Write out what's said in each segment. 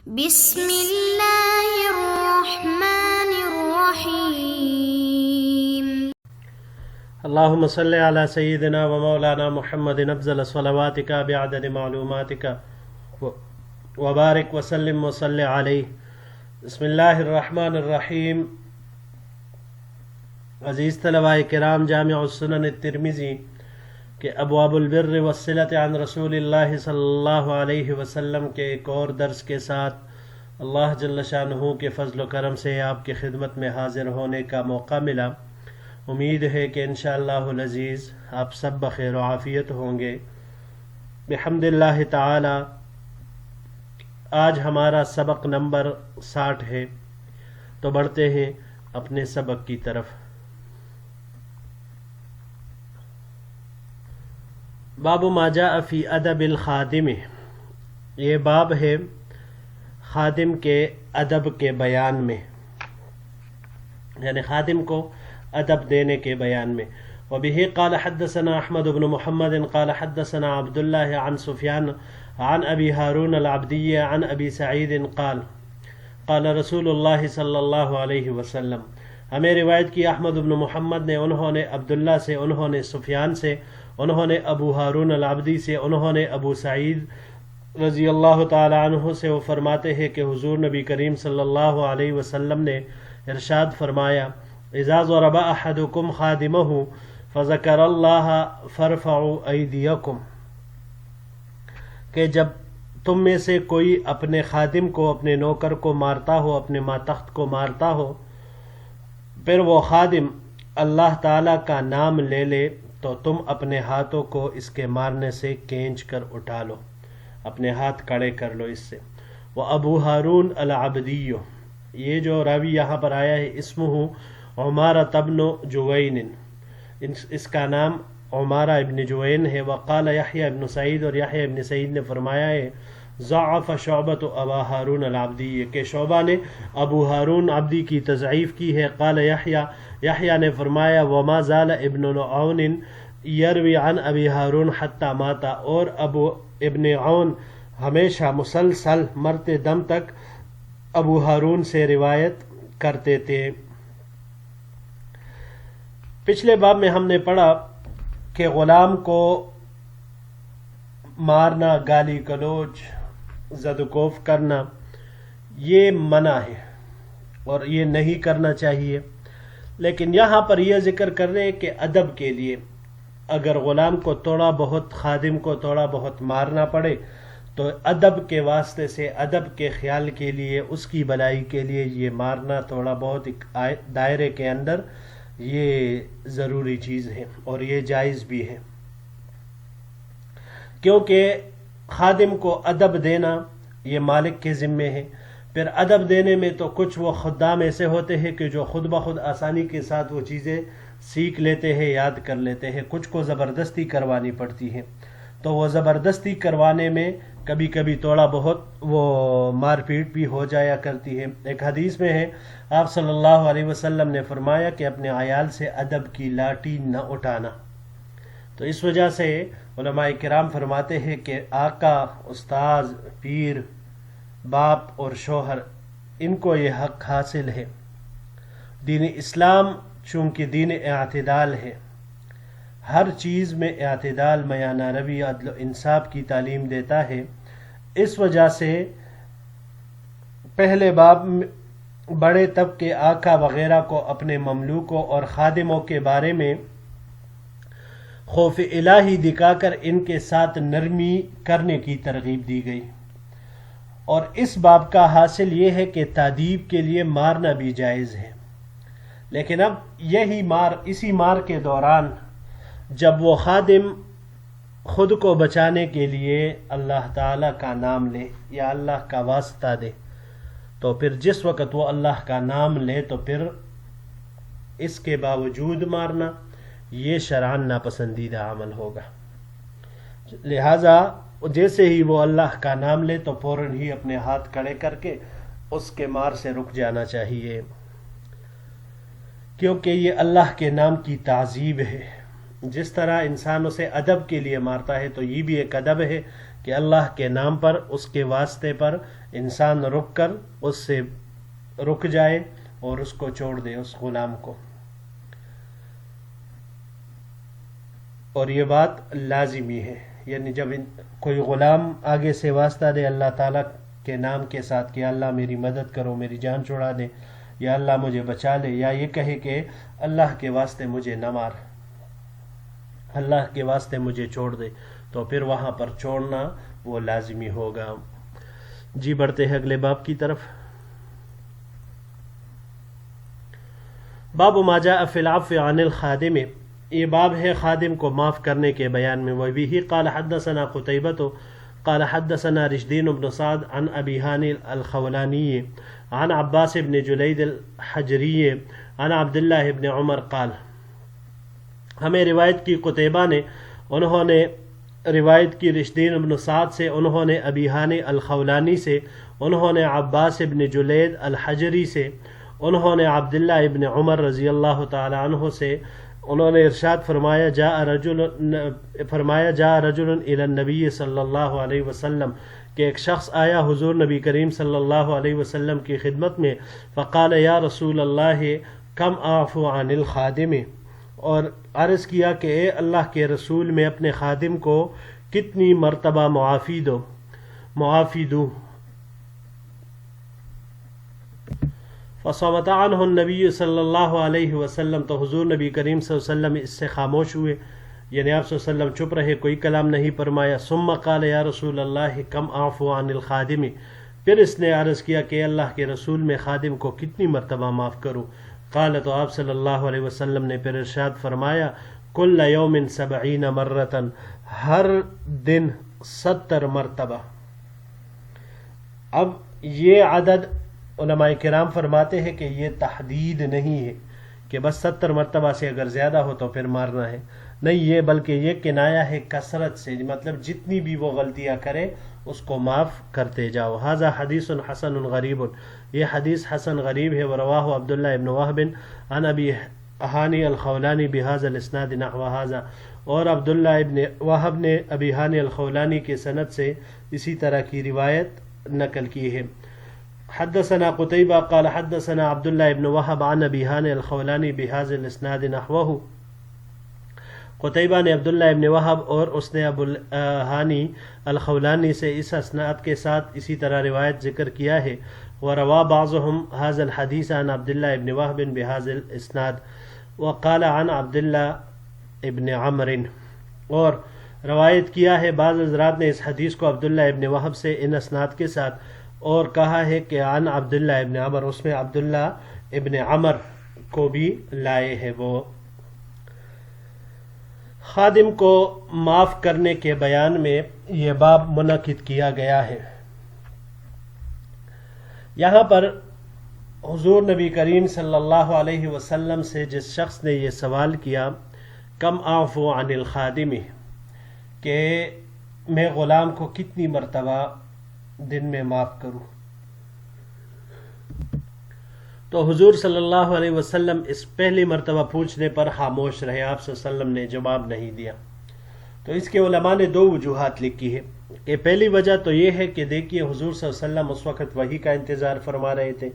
بسم اللہ الرحمن الرحیم۔ اللهم صل على سيدنا ومولانا محمد افضل صلواتك بعدد معلوماتك وبارك وسلم وصل عليه۔ بسم اللہ الرحمن الرحیم۔ عزیز طلباء کرام، جامع السنن الترمذی کہ ابواب البر والصلۃ عن رسول اللہ صلی اللہ علیہ وسلم کے ایک اور درس کے ساتھ اللہ جل شانہ کے فضل و کرم سے آپ کی خدمت میں حاضر ہونے کا موقع ملا۔ امید ہے کہ انشاءاللہ العزیز آپ سب بخیر و عافیت ہوں گے بحمد اللہ تعالی۔ آج ہمارا سبق نمبر 60 ہے، تو بڑھتے ہیں اپنے سبق کی طرف۔ باب ما جاء فی ادب الخادم، یہ باب ہے خادم کے ادب کے بیان میں، یعنی خادم کو ادب دینے کے بیان میں۔ وبه قال حدثنا احمد بن محمد قال حدثنا عبد الله عن سفیان عن ابی ہارون العبدی عن ابی سعید قال قال رسول اللہ صلی اللہ علیہ وسلم۔ ہمیں روایت کی احمد بن محمد نے، انہوں نے عبداللہ سے، انہوں نے سفیان سے، انہوں نے ابو ہارون العبدی سے، انہوں نے ابو سعید رضی اللہ تعالی عنہ سے۔ وہ فرماتے ہیں کہ حضور نبی کریم صلی اللہ علیہ وسلم نے ارشاد فرمایا: اذا ضرب احدکم خادمہ فذکر اللہ فارفعوا ایدیکم، کہ جب تم میں سے کوئی اپنے خادم کو، اپنے نوکر کو مارتا ہو، اپنے ماتحت کو مارتا ہو، پھر وہ خادم اللہ تعالی کا نام لے لے، تو تم اپنے ہاتھوں کو اس کے مارنے سے کھینچ کر اٹھا لو، اپنے ہاتھ کڑے کر لو اس سے۔ وہ ابو ہارون العبدی، یہ جو راوی یہاں پر آیا ہے اسمہ عمارہ ابن جوین، اس کا نام عمارہ ابن جوین ہے۔ وقال یحییٰ ابن سعید، اور یحییٰ ابن سعید نے فرمایا ہے ضعف شعبۃ ابا ہارون العبدی، کہ شعبہ نے ابو ہارون عبدی کی تضعیف کی ہے۔ قال یحییٰ، یحییٰ نے فرمایا وما زال ابن عون یروی عن ابی ہارون حتی ماتا، اور ابو ابن عون ہمیشہ مسلسل مرتے دم تک ابو ہارون سے روایت کرتے تھے۔ پچھلے باب میں ہم نے پڑھا کہ غلام کو مارنا، گالی گلوچ، زد و کوف کرنا یہ منع ہے اور یہ نہیں کرنا چاہیے، لیکن یہاں پر یہ ذکر کر رہے ہیں کہ ادب کے لیے اگر غلام کو تھوڑا بہت، خادم کو تھوڑا بہت مارنا پڑے تو ادب کے واسطے سے، ادب کے خیال کے لیے، اس کی بھلائی کے لیے یہ مارنا تھوڑا بہت ایک دائرے کے اندر یہ ضروری چیز ہے اور یہ جائز بھی ہے، کیونکہ خادم کو ادب دینا یہ مالک کے ذمے ہے۔ پھر ادب دینے میں تو کچھ وہ خدام ایسے ہوتے ہیں کہ جو خود بخود آسانی کے ساتھ وہ چیزیں سیکھ لیتے ہیں، یاد کر لیتے ہیں، کچھ کو زبردستی کروانی پڑتی ہے، تو وہ زبردستی کروانے میں کبھی کبھی تھوڑا بہت وہ مار پیٹ بھی ہو جایا کرتی ہے۔ ایک حدیث میں ہے آپ صلی اللہ علیہ وسلم نے فرمایا کہ اپنے عیال سے ادب کی لاٹھی نہ اٹھانا۔ تو اس وجہ سے علماء کرام فرماتے ہیں کہ آقا، استاذ، پیر، باپ اور شوہر، ان کو یہ حق حاصل ہے۔ دین اسلام چونکہ دین اعتدال ہے، ہر چیز میں اعتدال، میانہ روی، عدل و انصاف کی تعلیم دیتا ہے۔ اس وجہ سے پہلے باب بڑے طبقے آقا وغیرہ کو اپنے مملوکوں اور خادموں کے بارے میں خوف الہی دکھا کر ان کے ساتھ نرمی کرنے کی ترغیب دی گئی، اور اس باب کا حاصل یہ ہے کہ تادیب کے لیے مارنا بھی جائز ہے۔ لیکن اب یہی اسی مار کے دوران جب وہ خادم خود کو بچانے کے لیے اللہ تعالی کا نام لے یا اللہ کا واسطہ دے، تو پھر جس وقت وہ اللہ کا نام لے تو پھر اس کے باوجود مارنا یہ شرعاً ناپسندیدہ عمل ہوگا۔ لہذا جیسے ہی وہ اللہ کا نام لے تو فوراً ہی اپنے ہاتھ کھڑے کر کے اس کے مار سے رک جانا چاہیے، کیونکہ یہ اللہ کے نام کی تعظیم ہے۔ جس طرح انسان اسے ادب کے لیے مارتا ہے تو یہ بھی ایک ادب ہے کہ اللہ کے نام پر، اس کے واسطے پر انسان رک کر اس سے رک جائے اور اس کو چھوڑ دے، اس غلام کو. اور یہ بات لازمی ہے، یعنی جب کوئی غلام آگے سے واسطہ دے اللہ تعالیٰ کے نام کے ساتھ کہ اللہ میری مدد کرو، میری جان چھڑا دے، یا اللہ مجھے بچا لے، یا یہ کہے کہ اللہ کے واسطے مجھے نہ مار، اللہ کے واسطے مجھے چھوڑ دے، تو پھر وہاں پر چھوڑنا وہ لازمی ہوگا. جی بڑھتے ہیں اگلے باب کی طرف. باب ما جاء فی العفو عن الخادم، یہ باب ہے خادم کو معاف کرنے کے بیان میں. وبه قال حدثنا قتيبة قال حدثنا رشدين بن سعد عن ابي هاني الخولاني عن عباس بن جلید الحجری عن عبد الله بن عمر قال، ہمیں روایت کی قتیبہ نے، انہوں نے روایت کی رشدین بن سعد سے، انہوں نے ابی ہانی الخولانی سے، انہوں نے عباس بن جلید الحجری سے، انہوں نے عبداللہ ابن عمر رضی اللہ تعالی عنہ سے، انہوں نے ارشاد فرمایا جاء رجل الی النبی صلی اللہ علیہ وسلم، کہ ایک شخص آیا حضور نبی کریم صلی اللہ علیہ وسلم کی خدمت میں، فقال یا رسول اللہ کم اعفو عن الخادم، اور عرض کیا کہ اے اللہ کے رسول میں اپنے خادم کو کتنی مرتبہ معافی دوں. فصمت عنہ النبی صلی اللہ علیہ وسلم، تو حضور نبی کریم صلی اللہ علیہ وسلم اس سے خاموش ہوئے، یعنی آپ صلی اللہ علیہ وسلم چپ رہے، کوئی کلام نہیں فرمایا. ثم قال یا رسول اللہ کم اعفو عن الخادم، پھر اس نے عرض کیا کہ اللہ کے رسول میں خادم کو کتنی مرتبہ معاف کروں. قال، تو آپ صلی اللہ علیہ وسلم نے پھر ارشاد فرمایا کل یوم 70 مرتن، ہر دن 70 مرتبہ. اب یہ عدد علماء کرام فرماتے ہیں کہ یہ تحدید نہیں ہے کہ بس 70 مرتبہ سے اگر زیادہ ہو تو پھر مارنا ہے، نہیں، یہ بلکہ یہ کنایا ہے کثرت سے، مطلب جتنی بھی وہ غلطیاں کرے اس کو معاف کرتے جاؤ. ھذا حدیث حسن غریب، یہ حدیث حسن غریب ہے. ورواہ عبداللہ ابن وہب عن ابی ہانی الخولانی بہذا الاسناد نحو ھذا، اور عبداللہ ابن وہب نے ابی ہانی الخولانی کے سند سے اسی طرح کی روایت نقل کی ہے. حدثنا قتيبة قال حدثنا عبد الله ابن وهب عن ابي هاني الخولاني بهذا الاسناد نحوه. قتیبہ نے عبداللہ ابن وہب اور اس نے ابو ہانی الخولانی سے اس اسناد کے ساتھ اسی طرح روایت ذکر کیا ہے. وروا بعضهم هذا الحديث عن عبد الله ابن وهب بهذا الاسناد وقال عن عبد الله ابن عمرو، اور روایت کیا ہے بعض حضرات نے اس حدیث کو عبداللہ ابن وہب سے ان اسناد کے ساتھ، اور کہا ہے کہ عن عبداللہ ابن عمر، اس میں عبداللہ ابن عمر کو بھی لائے ہے. وہ خادم کو معاف کرنے کے بیان میں یہ باب منعقد کیا گیا ہے. یہاں پر حضور نبی کریم صلی اللہ علیہ وسلم سے جس شخص نے یہ سوال کیا کم اعفو عن الخادم، کہ میں غلام کو کتنی مرتبہ دن میں معاف کروں، تو حضور صلی اللہ علیہ وسلم اس پہلی مرتبہ پوچھنے پر خاموش رہے، آپ صلی اللہ علیہ وسلم نے جواب نہیں دیا. تو اس کے علماء نے 2 وجوہات لکھی ہے. کہ پہلی وجہ تو یہ ہے کہ دیکھیے حضور صلی اللہ علیہ وسلم اس وقت وحی کا انتظار فرما رہے تھے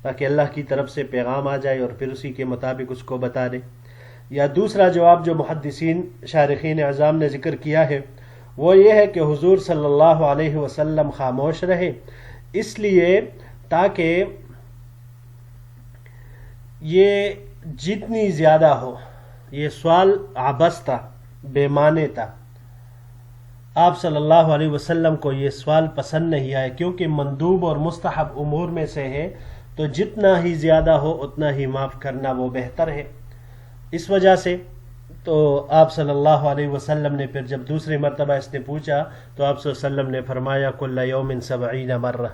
تاکہ اللہ کی طرف سے پیغام آ جائے اور پھر اسی کے مطابق اس کو بتا دے. یا دوسرا جواب جو محدثین شارحین اعظام نے ذکر کیا ہے وہ یہ ہے کہ حضور صلی اللہ علیہ وسلم خاموش رہے اس لیے تاکہ یہ جتنی زیادہ ہو، یہ سوال عبث تھا، بے معنی تھا. آپ صلی اللہ علیہ وسلم کو یہ سوال پسند نہیں آئے کیونکہ مندوب اور مستحب امور میں سے ہے، تو جتنا ہی زیادہ ہو اتنا ہی معاف کرنا وہ بہتر ہے. اس وجہ سے تو آپ صلی اللہ علیہ وسلم نے پھر جب دوسری مرتبہ اس نے پوچھا تو آپ صلی اللہ علیہ وسلم نے فرمایا کل یوم 70 مرہ،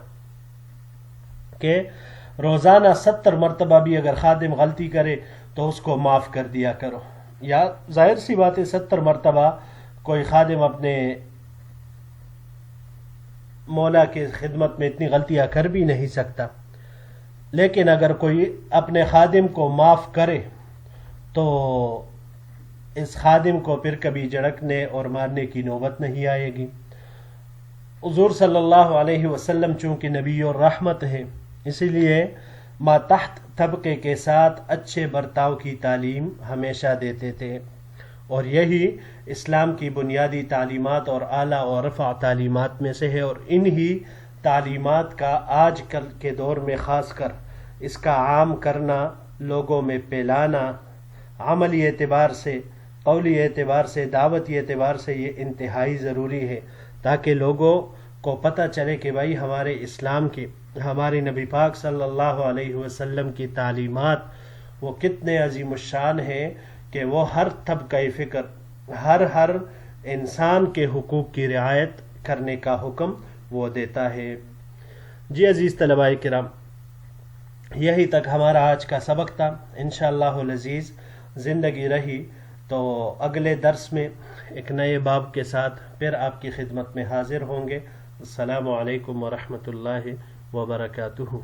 کہ روزانہ 70 مرتبہ بھی اگر خادم غلطی کرے تو اس کو معاف کر دیا کرو. یا ظاہر سی بات ہے 70 مرتبہ کوئی خادم اپنے مولا کی خدمت میں اتنی غلطیاں کر بھی نہیں سکتا، لیکن اگر کوئی اپنے خادم کو معاف کرے تو اس خادم کو پھر کبھی جھڑکنے اور مارنے کی نوبت نہیں آئے گی. حضور صلی اللہ علیہ وسلم چونکہ نبی الرحمت ہیں، اسی لیے ماتحت طبقے کے ساتھ اچھے برتاؤ کی تعلیم ہمیشہ دیتے تھے، اور یہی اسلام کی بنیادی تعلیمات اور اعلیٰ و رفع تعلیمات میں سے ہے، اور انہی تعلیمات کا آج کل کے دور میں خاص کر اس کا عام کرنا، لوگوں میں پھیلانا، عملی اعتبار سے، قولی اعتبار سے، دعوتی اعتبار سے یہ انتہائی ضروری ہے، تاکہ لوگوں کو پتہ چلے کہ بھائی ہمارے اسلام کی، ہمارے نبی پاک صلی اللہ علیہ وسلم کی تعلیمات وہ کتنے عظیم الشان ہیں کہ وہ ہر طبقہ فکر، ہر انسان کے حقوق کی رعایت کرنے کا حکم وہ دیتا ہے۔ جی عزیز طلباء کرام، یہی تک ہمارا آج کا سبق تھا۔ انشاءاللہ العزیز زندگی رہی تو اگلے درس میں ایک نئے باب کے ساتھ پھر آپ کی خدمت میں حاضر ہوں گے۔ السلام علیکم ورحمۃ اللہ وبرکاتہ۔